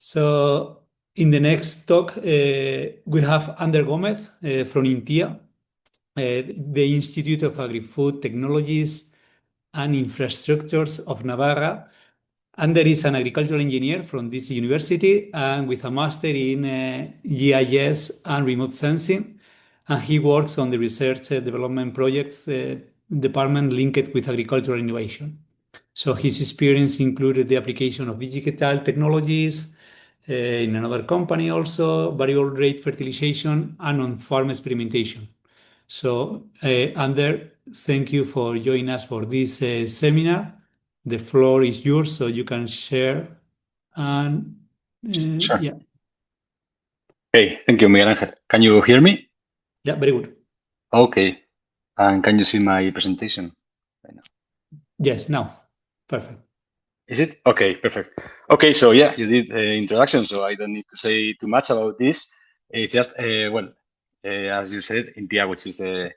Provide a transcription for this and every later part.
So in the next talk, we have Ander Gomez from INTIA, the Institute of Agri-Food Technologies and Infrastructures of Navarra. Ander is an agricultural engineer from this university and with a master in GIS and remote sensing. And he works on the research development projects department linked with agricultural innovation. So his experience included the application of digital technologies in another company also, variable rate fertilization, and on-farm experimentation. So, Ander, thank you for joining us for this seminar. The floor is yours, so you can share. And Sure. yeah, Hey, thank you, Miguel Ángel. Can you hear me? yeah, very good. Okay. And can you see my presentation right now? Yes, now, perfect. Is it? Okay, perfect. Okay, so yeah, you did introduction, so I don't need to say too much about this. It's just, as you said, INTIA, which is the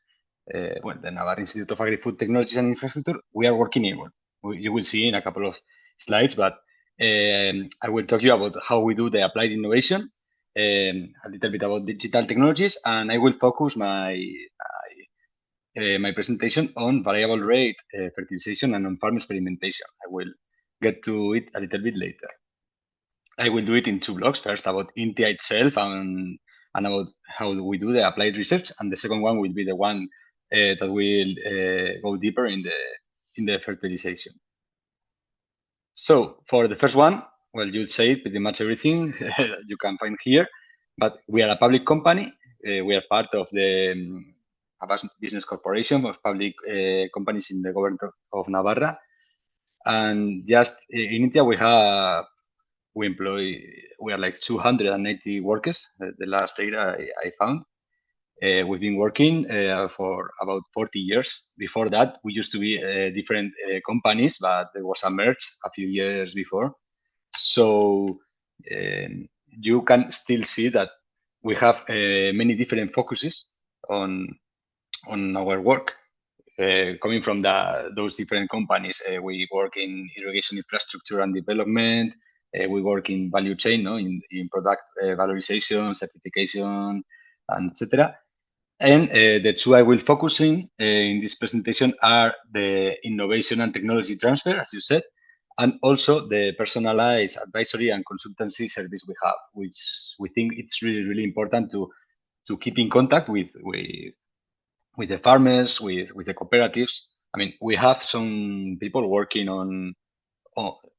Navarra Institute of Agri-Food Technologies and Infrastructure, we are working in one. You will see in a couple of slides, but I will talk you about how we do the applied innovation, a little bit about digital technologies, and I will focus my presentation on variable rate fertilization and on-farm experimentation. I will get to it a little bit later. I will do it in two blocks. First, about INTIA itself and about how we do the applied research, and the second one will be the one that will go deeper in the fertilization. So for the first one, well, you say pretty much everything you can find here, but we are a public company. We are part of the Avast Business Corporation of public companies in the government of Navarra. And just in India, we are like 280 workers. The last data I found. We've been working for about 40 years. Before that, we used to be different companies, but there was a merge a few years before. So you can still see that we have many different focuses on our work. Coming from those different companies, we work in irrigation infrastructure and development. We work in value chain, no, in product valorization, certification, and etc. And the two I will focus in this presentation are the innovation and technology transfer, as you said, and also the personalized advisory and consultancy service we have, which we think it's really, really important to keep in contact with the farmers, with the cooperatives. I mean, we have some people working on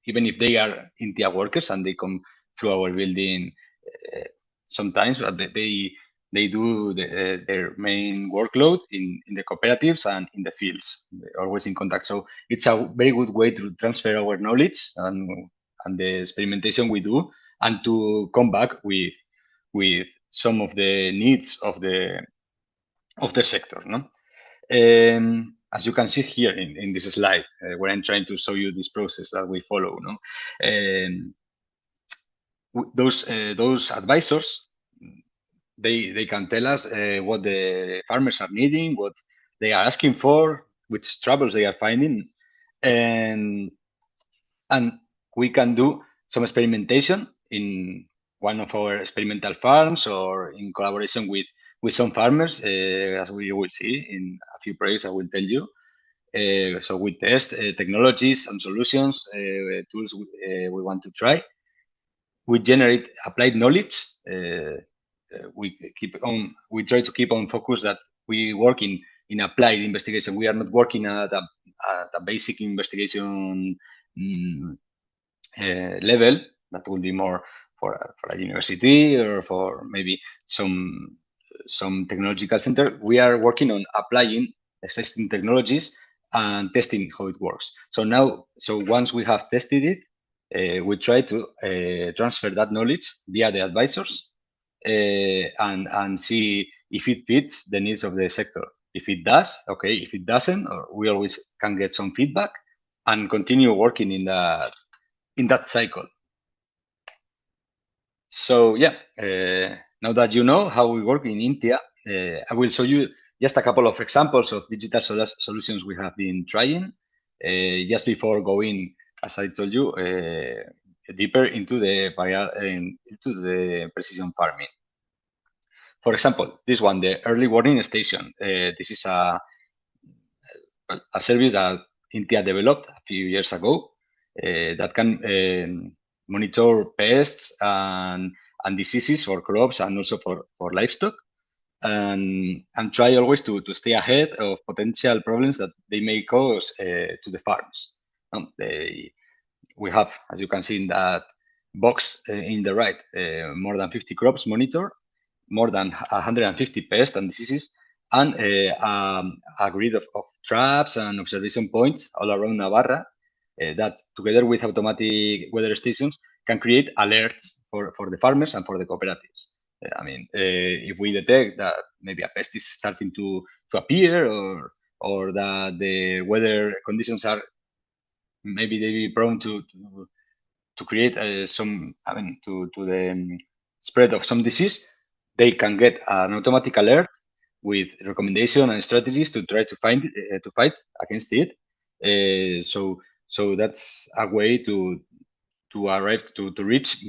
even if they are INTIA workers and they come to our building sometimes, but they do their main workload in the cooperatives and in the fields. They're always in contact. So it's a very good way to transfer our knowledge and the experimentation we do, and to come back with some of the needs of the sector. No? As you can see here in this slide, where I'm trying to show you this process that we follow. No? Those advisors, they can tell us what the farmers are needing, what they are asking for, which troubles they are finding, and we can do some experimentation in one of our experimental farms or in collaboration with some farmers, as we will see in a few projects I will tell you. So we test technologies and solutions, tools we want to try. We generate applied knowledge. We try to keep on focus that we work in applied investigation. We are not working at a basic investigation level that will be more for a university or for maybe some technological center. We are working on applying existing technologies and testing how it works. So once we have tested it, we try to transfer that knowledge via the advisors and see if it fits the needs of the sector. If it does, okay. If it doesn't, we always can get some feedback and continue working in that cycle. So yeah, now that you know how we work in INTIA, I will show you just a couple of examples of digital solutions we have been trying. Just before going, as I told you, deeper into the precision farming. For example, this one, the early warning station. This is a service that Intia developed a few years ago that can monitor pests and diseases for crops and also for livestock, and try always to stay ahead of potential problems that they may cause to the farms. We have, as you can see in that box in the right, more than 50 crops monitored, more than 150 pests and diseases, and a grid of traps and observation points all around Navarra that, together with automatic weather stations, can create alerts for the farmers and for the cooperatives. I mean, if we detect that maybe a pest is starting to appear, or that the weather conditions are maybe they be prone to create some, I mean, to the spread of some disease, they can get an automatic alert with recommendation and strategies to try to find to fight against it. So that's a way to arrive to reach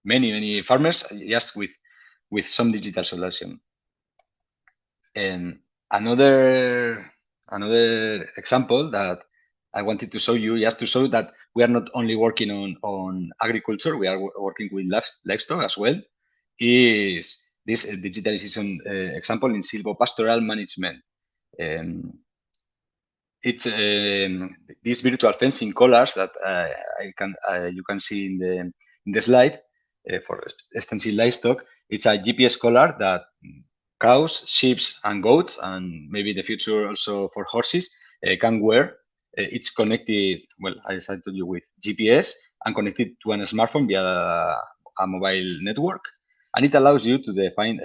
many farmers just with some digital solution. And another example that I wanted to show you, just to show that we are not only working on agriculture, we are working with livestock as well, is this digitalization example in silvopastoral management. It's these virtual fencing collars that you can see in the slide for extensive livestock. It's a GPS collar that cows, sheep, and goats, and maybe in the future also for horses, can wear. It's connected, well, as I told you, with GPS and connected to a smartphone via a mobile network. And it allows you to define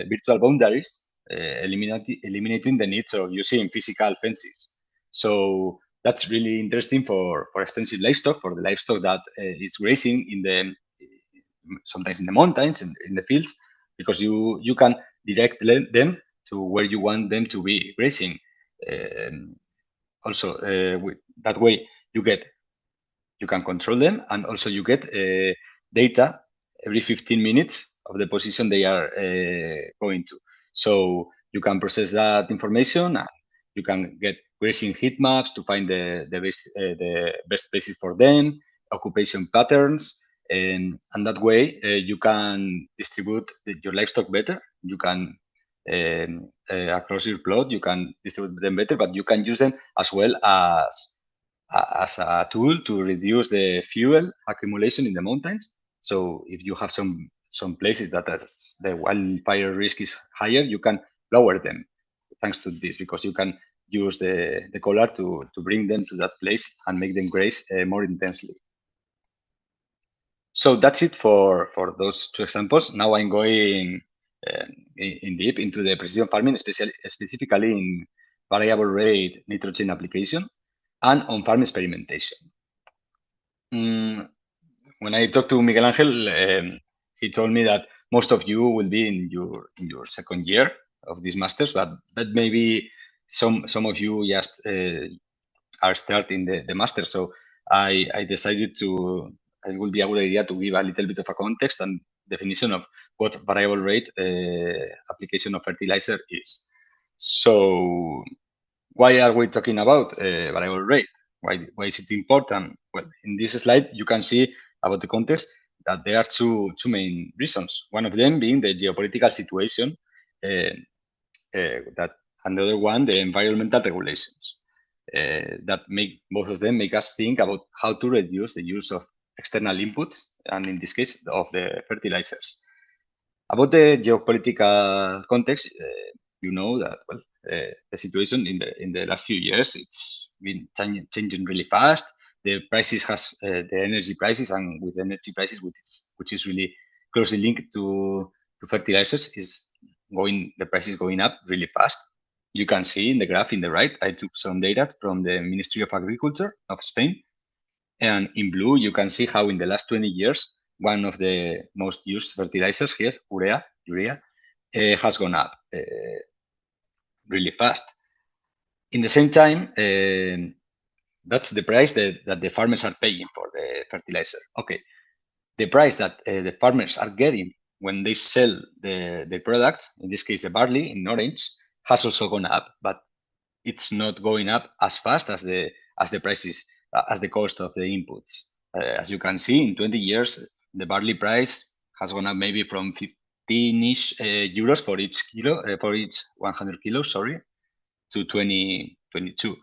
virtual boundaries, eliminating the needs of using physical fences. So that's really interesting for extensive livestock, for the livestock that is grazing sometimes in the mountains, in the fields, because you can direct them to where you want them to be grazing. Also, that way you can control them, and also you get data every 15 minutes of the position they are going to. So you can process that information, and you can get grazing heat maps to find the best places for them, occupation patterns, and that way you can distribute your livestock better. You can across your plot, you can distribute them better, but you can use them as well as a tool to reduce the fuel accumulation in the mountains. So if you have some places that the wildfire risk is higher, you can lower them thanks to this, because you can use the collar to bring them to that place and make them graze more intensely. So that's it for those two examples. Now I'm going in deep into the precision farming, specifically in variable rate nitrogen application and on farm experimentation. When I talked to Miguel Angel, he told me that most of you will be in your second year of these masters, but maybe some of you just are starting the master. So I decided it would be a good idea to give a little bit of a context and definition of what variable rate application of fertilizer is. So why are we talking about variable rate? Why is it important? Well, in this slide, you can see about the context that there are two main reasons. One of them being the geopolitical situation, that another one, the environmental regulations. That make both of them make us think about how to reduce the use of external inputs, and in this case of the fertilizers. About the geopolitical context, you know that the situation in the last few years, it's been changing really fast. The prices the energy prices, and with energy prices, which is really closely linked to fertilizers, the price is going up really fast. You can see in the graph in the right, I took some data from the Ministry of Agriculture of Spain. And in blue, you can see how in the last 20 years, one of the most used fertilizers here, urea, has gone up really fast. In the same time, That's the price that the farmers are paying for the fertilizer. Okay, the price that the farmers are getting when they sell the products, in this case the barley in orange, has also gone up, but it's not going up as fast as the prices as the cost of the inputs. As you can see, in 20 years, the barley price has gone up maybe from 15-ish euros for each kilo, for each 100 kilos, sorry, to 22,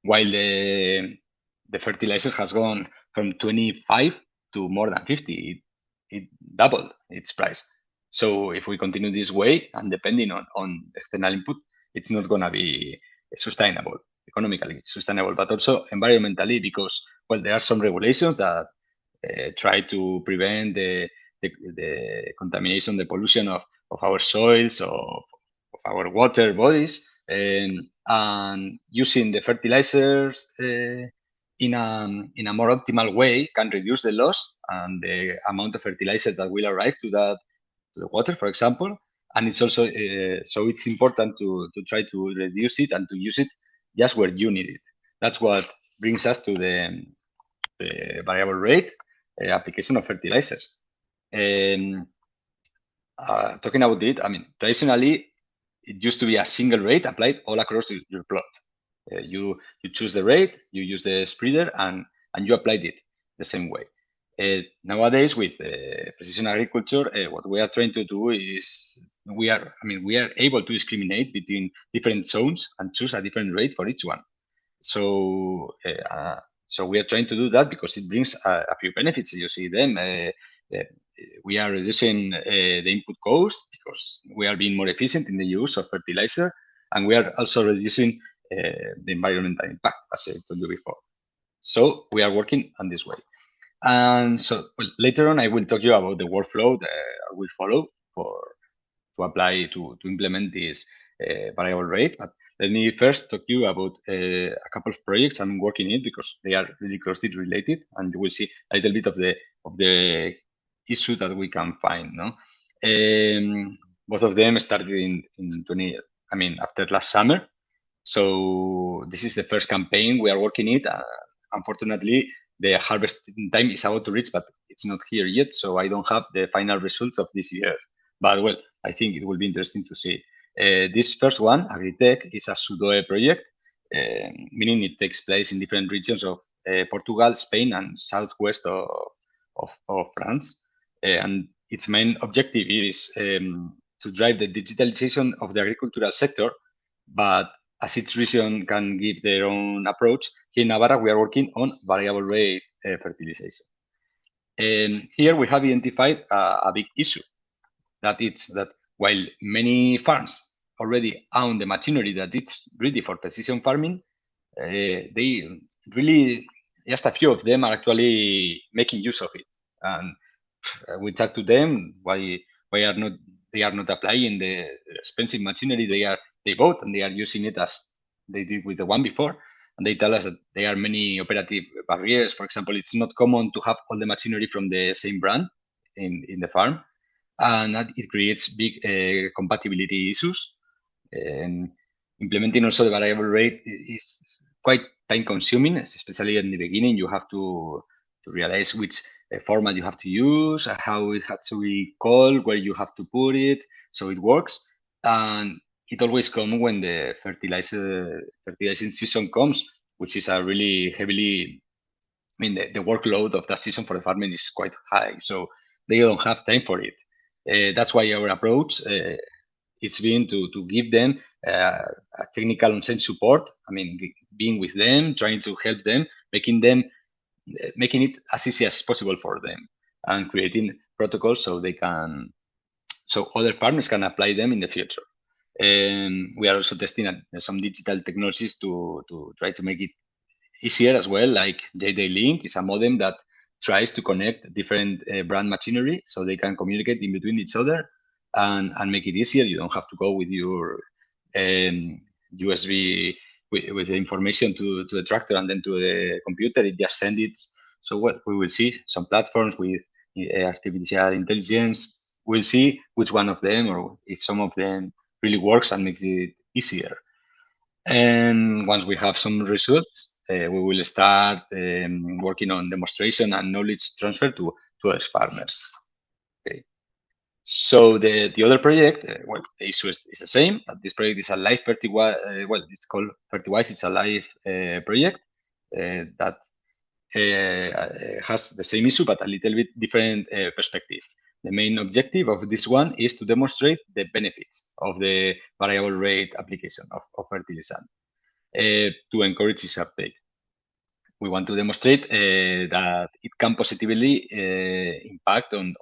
while the fertilizer has gone from 25 to more than 50. It doubled its price. So if we continue this way, and depending on external input, it's not going to be sustainable, economically sustainable, but also environmentally, because, well, there are some regulations that try to prevent the contamination, the pollution of our soils, of our water bodies, and using the fertilizers in a more optimal way can reduce the loss and the amount of fertilizer that will arrive to the water, for example. And it's also so it's important to try to reduce it and to use it just where you need it. That's what brings us to the variable rate application of fertilizers. Talking about it, I mean, traditionally, it used to be a single rate applied all across your plot. You choose the rate, you use the spreader, and you applied it the same way. Nowadays, with precision agriculture, what we are trying to do is we are able to discriminate between different zones and choose a different rate for each one. So we are trying to do that because it brings a few benefits. You see them. We are reducing the input cost because we are being more efficient in the use of fertilizer, and we are also reducing the environmental impact, as I told you before. So we are working on this way. And so later on, I will talk you about the workflow that I will follow to apply to implement this variable rate. But let me first talk to you about a couple of projects I'm working in because they are really closely related, and you will see a little bit of the issue that we can find. No, both of them started in 20. I mean, after last summer. So this is the first campaign we are working it. Unfortunately, the harvest time is about to reach, but it's not here yet. So I don't have the final results of this year. But well, I think it will be interesting to see. This first one, Agritech, is a SUDOE project, meaning it takes place in different regions of Portugal, Spain, and southwest of France. And its main objective is to drive the digitalization of the agricultural sector, but as each region can give their own approach, here in Navarra we are working on variable rate fertilization. And here we have identified a big issue, that it's that while many farms already own the machinery that it's ready for precision farming, they really, just a few of them are actually making use of it. And we talk to them why are not they are not applying the expensive machinery they bought, and they are using it as they did with the one before. And they tell us that there are many operative barriers. For example, it's not common to have all the machinery from the same brand in the farm, and that it creates big compatibility issues. And implementing also the variable rate is quite time consuming, especially in the beginning. You have to realize which format you have to use, how it has to be called, where you have to put it, so it works. And it always comes when the fertilizing season comes, which is a really heavily, I mean, the workload of that season for the farming is quite high, so they don't have time for it. That's why our approach it's been to give them a technical on-site support. I mean, being with them, trying to help them, making it as easy as possible for them, and creating protocols so other farmers can apply them in the future. And we are also testing some digital technologies to try to make it easier as well, like JD Link is a modem that tries to connect different brand machinery so they can communicate in between each other and make it easier. You don't have to go with your USB with the information to the tractor and then to the computer. It just sends it. So what we will see some platforms with artificial intelligence. We'll see which one of them or if some of them really works and makes it easier. And once we have some results, we will start working on demonstration and knowledge transfer to other farmers. Okay. So the other project, well, the issue is the same. But this project is a live Fertiwise. Well, it's called Fertiwise. It's a live project that has the same issue, but a little bit different perspective. The main objective of this one is to demonstrate the benefits of the variable rate application of fertilizant to encourage its uptake. We want to demonstrate that it can positively impact on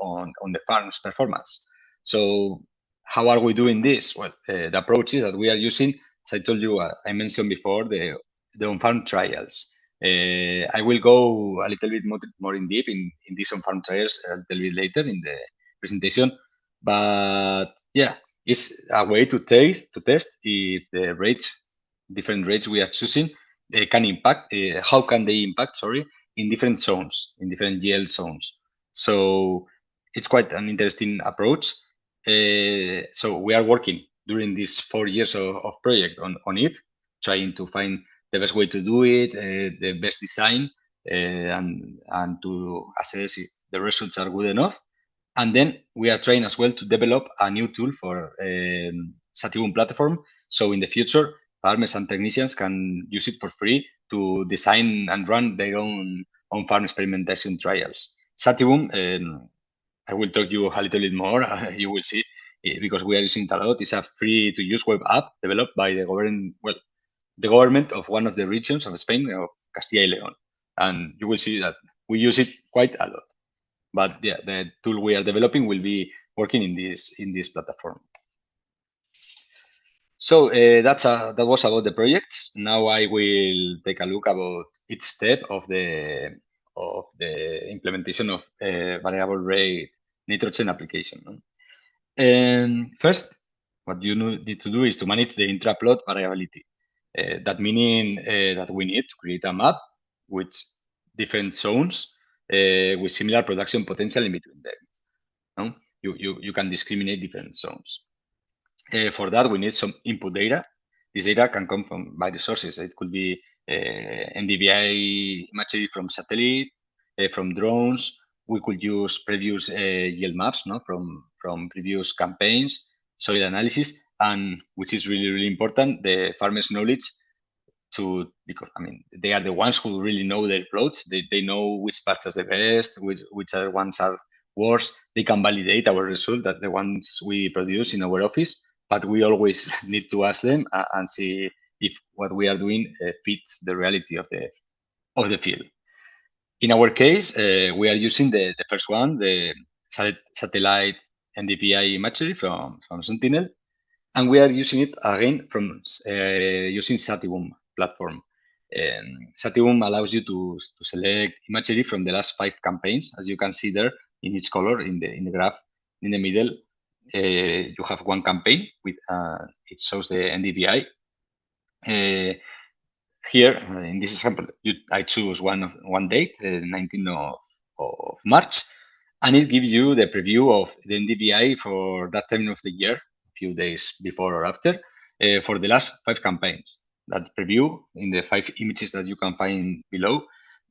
the farm's performance. So how are we doing this? Well, the approach is that we are using, as I told you, I mentioned before, the on-farm trials. I will go a little bit more in deep in these on-farm trials a little bit later in the presentation. But yeah, it's a way to test if the different rates we are choosing, they can impact. How can they impact? Sorry, in different zones, in different yield zones. So it's quite an interesting approach. So we are working during these 4 years of project on it, trying to find the best way to do it, the best design, and to assess if the results are good enough. And then we are trying as well to develop a new tool for Satiboom platform. So in the future, farmers and technicians can use it for free to design and run their own on-farm experimentation trials. Satiboom, I will talk you a little bit more. You will see because we are using it a lot. It's a free-to-use web app developed by the government. Well, the government of one of the regions of Spain, of Castilla y León, and you will see that we use it quite a lot. But yeah, the tool we are developing will be working in this platform. So that was about the projects. Now I will take a look about each step of the implementation of variable rate nitrogen application. First, what you need to do is to manage the intraplot variability. That meaning that we need to create a map with different zones with similar production potential in between them. No? You can discriminate different zones. For that, we need some input data. This data can come from various sources. It could be NDVI imagery from satellite, from drones. We could use previous yield maps, no, from previous campaigns, soil analysis, and which is really important, the farmers' knowledge because I mean they are the ones who really know their plots. They know which parts are the best, which other ones are worse. They can validate our result that the ones we produce in our office, but we always need to ask them and see if what we are doing fits the reality of the field. In our case, we are using the first one, the satellite NDVI imagery from Sentinel, and we are using it again from using Satiboom platform. Satiboom allows you to select imagery from the last 5 campaigns, as you can see there in each color in the graph. In the middle, you have one campaign with it shows the NDVI. Here in this example, I choose one date, 19th of March, and it gives you the preview of the NDVI for that time of the year, a few days before or after, for the last 5 campaigns. That preview in the 5 images that you can find below,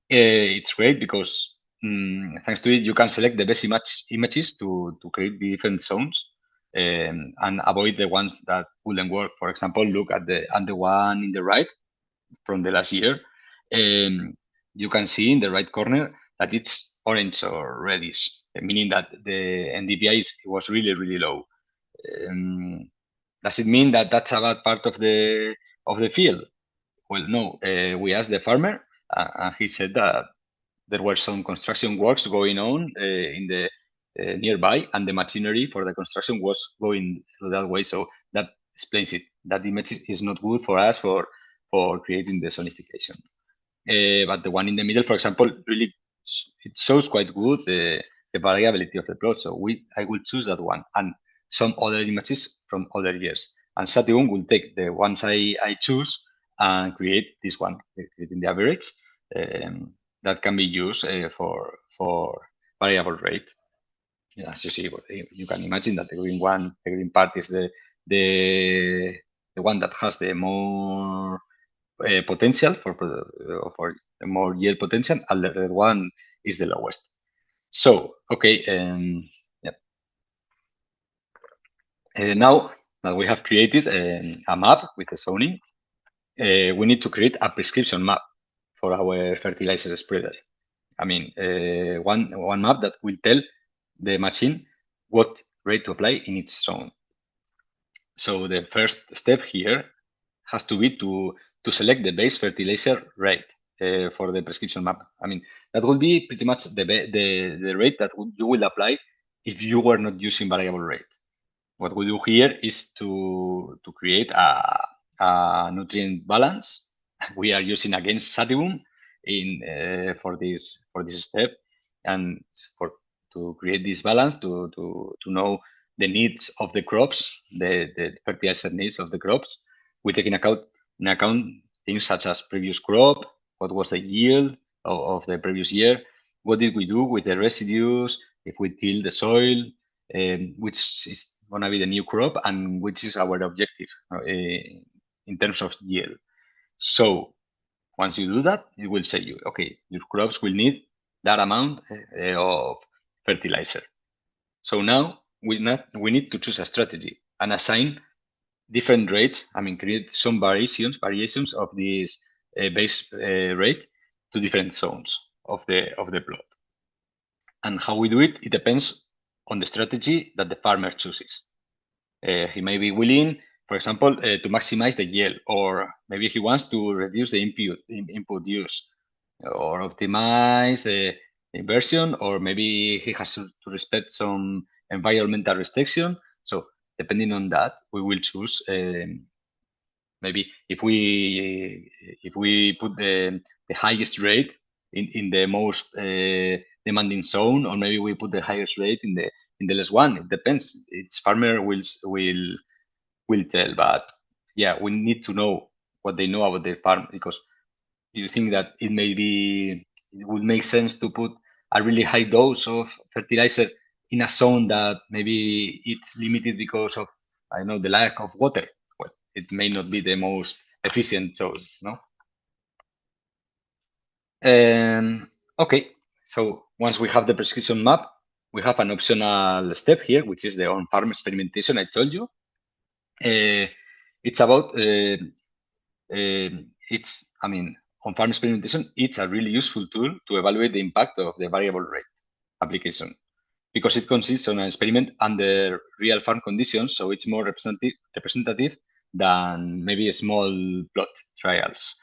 it's great because thanks to it, you can select the best images to create the different zones and avoid the ones that wouldn't work. For example, look at the one in the right from the last year. You can see in the right corner that it's orange or reddish, meaning that the NDVI was really low. Does it mean that that's a bad part of the field? Well, no. We asked the farmer, and he said that there were some construction works going on in the nearby, and the machinery for the construction was going through that way. So that explains it. That image is not good for us for creating the zonification. But the one in the middle, for example, really it shows quite good the variability of the plot. So I will choose that one and some other images from other years. And Satiboom will take the ones I choose and create this one, creating the average that can be used for variable rate. As you see, you can imagine that the green part is the one that has the more potential for more yield potential, and the red one is the lowest. So, okay, now that we have created a map with the zoning, we need to create a prescription map for our fertilizer spreader. I mean, one map that will tell the machine what rate to apply in each zone. So the first step here has to be to select the base fertilizer rate for the prescription map. I mean, that will be pretty much the rate that you will apply if you were not using variable rate. What we do here is to create a nutrient balance. We are using again Sativum for this step, and to create this balance to know the needs of the crops, the fertilizer needs of the crops. We take in account things such as previous crop, what was the yield of the previous year, what did we do with the residues, if we till the soil, which is going to be the new crop, and which is our objective in terms of yield. So once you do that, it will say you, okay, your crops will need that amount of fertilizer. So now we need to choose a strategy and assign different rates. I mean, create some variations of this base rate to different zones of the plot. And how we do it, it depends on the strategy that the farmer chooses. He may be willing, for example, to maximize the yield, or maybe he wants to reduce the input use, or optimize the inversion, or maybe he has to respect some environmental restriction. So depending on that, we will choose. Maybe if we put the highest rate in the most demanding zone, or maybe we put the highest rate in the less one. It depends. Each farmer will tell, but yeah, we need to know what they know about their farm, because you think that it would make sense to put a really high dose of fertilizer in a zone that maybe it's limited because of, I don't know, the lack of water. Well, it may not be the most efficient choice, no? Okay, so once we have the prescription map, we have an optional step here, which is the on-farm experimentation I told you. It's about, on-farm experimentation, it's a really useful tool to evaluate the impact of the variable rate application, because it consists of an experiment under real farm conditions, so it's more representative than maybe small plot trials.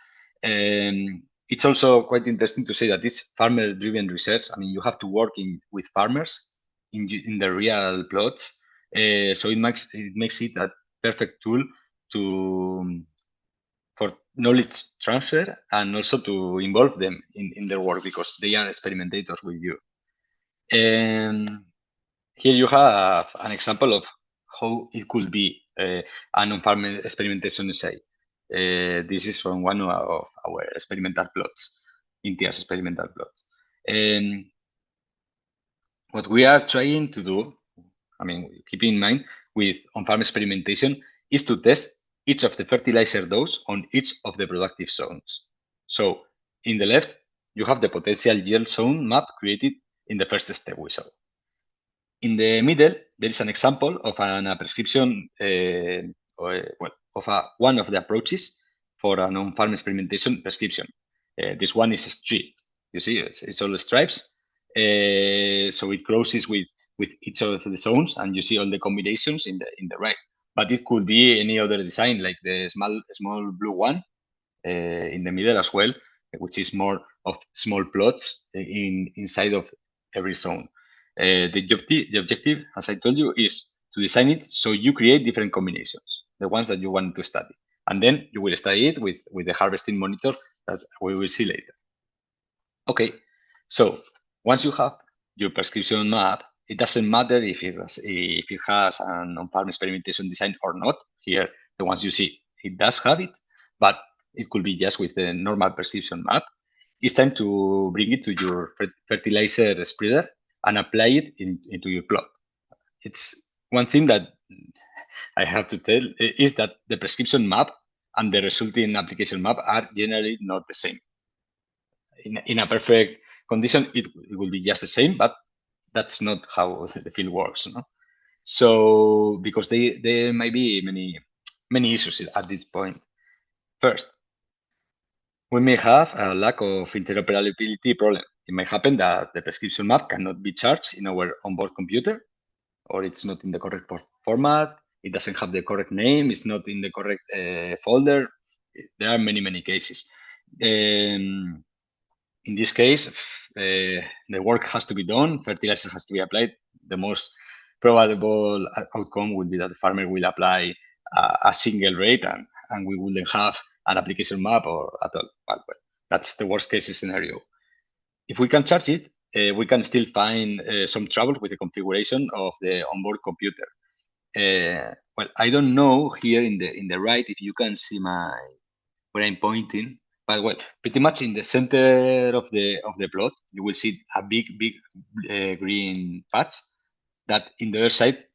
It's also quite interesting to say that it's farmer-driven research. I mean, you have to work with farmers in the real plots, so it makes it a perfect tool for knowledge transfer, and also to involve them in their work, because they are experimentators with you. Here you have an example of how it could be an on-farm experimentation essay. This is from one of our experimental plots, INTIA's experimental plots. What we are trying to do, I mean, keep in mind with on-farm experimentation, is to test each of the fertilizer dose on each of the productive zones. So in the left, you have the potential yield zone map created in the first step we saw. In the middle, there is an example of a prescription, one of the approaches for a on-farm experimentation prescription. This one is striped. You see, it's all stripes. So it crosses with each of the zones, and you see all the combinations in the right. But it could be any other design, like the small blue one in the middle as well, which is more of small plots inside of every zone. The objective, as I told you, is to design it so you create different combinations, the ones that you want to study. And then you will study it with the harvesting monitor that we will see later. Okay, so once you have your prescription map, it doesn't matter if it has an on-farm experimentation design or not. Here, the ones you see, it does have it, but it could be just with the normal prescription map. It's time to bring it to your fertilizer spreader and apply it into your plot. It's one thing that I have to tell is that the prescription map and the resulting application map are generally not the same. In a perfect condition, it will be just the same, but that's not how the field works. No? So because there might be many issues at this point. First, we may have a lack of interoperability problem. It may happen that the prescription map cannot be charged in our onboard computer, or it's not in the correct format. It doesn't have the correct name. It's not in the correct folder. There are many cases. In this case, the work has to be done. Fertilizer has to be applied. The most probable outcome will be that the farmer will apply a single rate, and we wouldn't have an application map or at all. Well, that's the worst case scenario. If we can charge it, we can still find some trouble with the configuration of the onboard computer. Well, I don't know here in the right if you can see where I'm pointing, but well, pretty much in the center of the plot, you will see a big green patch that in the other side,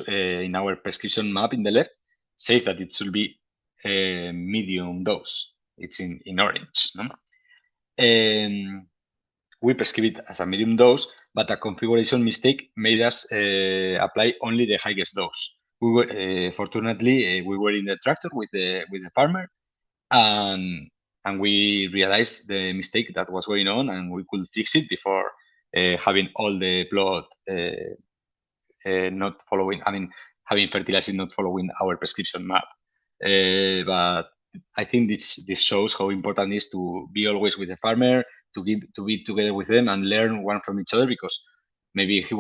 in our prescription map in the left, says that it should be a medium dose. It's in orange. No? We prescribe it as a medium dose, but a configuration mistake made us apply only the highest dose. We were fortunately we were in the tractor with the farmer, and we realized the mistake that was going on, and we could fix it before having all the plot not following. I mean, having fertilizing not following our prescription map. But I think this shows how important it is to be always with the farmer, to be together with them and learn one from each other, because maybe he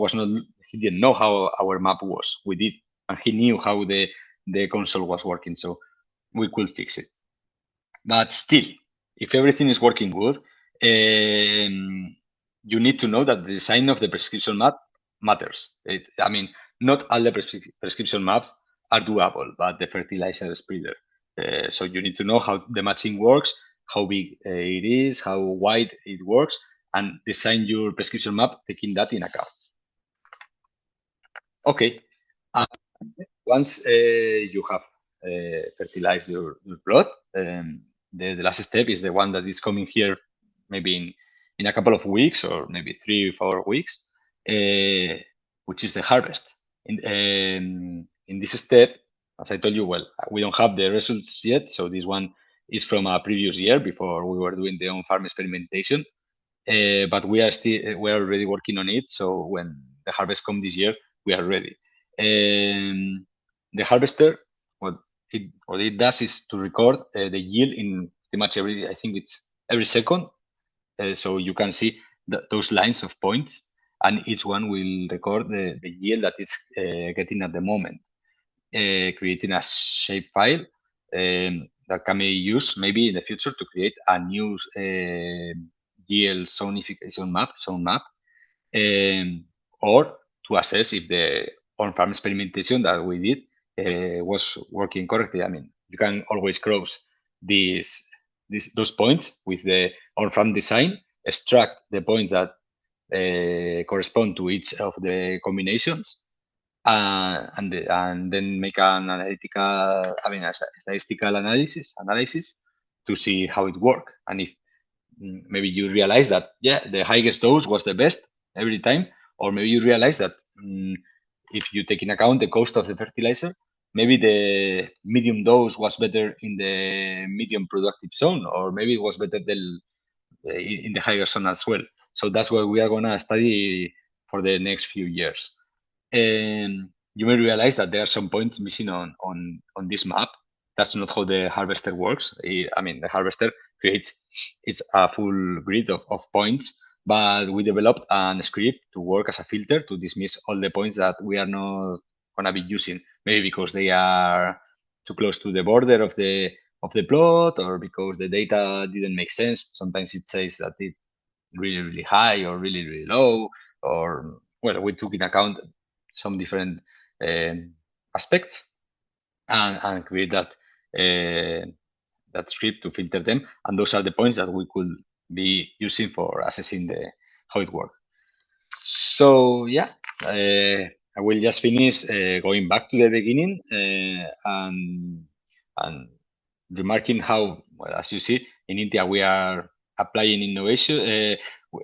didn't know how our map was. We did, and he knew how the console was working, so we could fix it. But still, if everything is working good, you need to know that the design of the prescription map matters. I mean, not all the prescription maps are doable, but the fertilizer spreader. So you need to know how the matching works, how big it is, how wide it works, and design your prescription map taking that in account. Okay. Once you have fertilized your plot, the last step is the one that is coming here, maybe in a couple of weeks or maybe 3 or 4 weeks, which is the harvest. In this step, as I told you, well, we don't have the results yet, so this one is from a previous year before we were doing the on-farm experimentation. But we are already working on it. So when the harvest comes this year, we are ready. The harvester, what it does is to record the yield in pretty much every second. So you can see those lines of points, and each one will record the yield that it's getting at the moment, creating a shape file that can be used maybe in the future to create a new yield zone map, or to assess if the on-farm experimentation that we did was working correctly. I mean, you can always cross those points with the on-farm design, extract the points that correspond to each of the combinations, and then make a statistical analysis to see how it works, and if maybe you realize that the highest dose was the best every time, or maybe you realize that if you take in account the cost of the fertilizer, maybe the medium dose was better in the medium productive zone, or maybe it was better in the higher zone as well. So that's what we are going to study for the next few years. And you may realize that there are some points missing on this map. That's not how the harvester works. I mean, the harvester creates a full grid of points, but we developed a script to work as a filter to dismiss all the points that we are not going to be using, maybe because they are too close to the border of the plot, or because the data didn't make sense. Sometimes it says that it's really high or really low, or well, we took in account some different aspects and create that script to filter them, and those are the points that we could be using for assessing how it works. So yeah, I will just finish going back to the beginning and remarking how, well, as you see, in India we are applying innovation.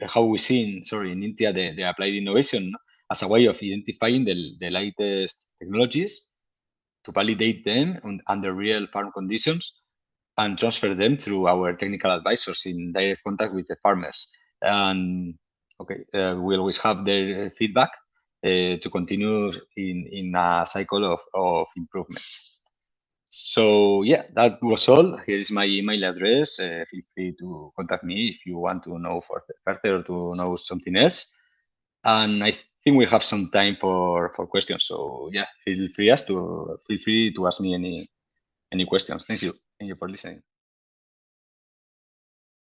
How we see in India the applied innovation as a way of identifying the latest technologies to validate them under real farm conditions and transfer them through our technical advisors in direct contact with the farmers. And okay, we always have their feedback to continue in a cycle of improvement. So yeah, that was all. Here is my email address. Feel free to contact me if you want to know further or to know something else. And I think we have some time for questions. So yeah, feel free to ask me any questions. Thank you for listening.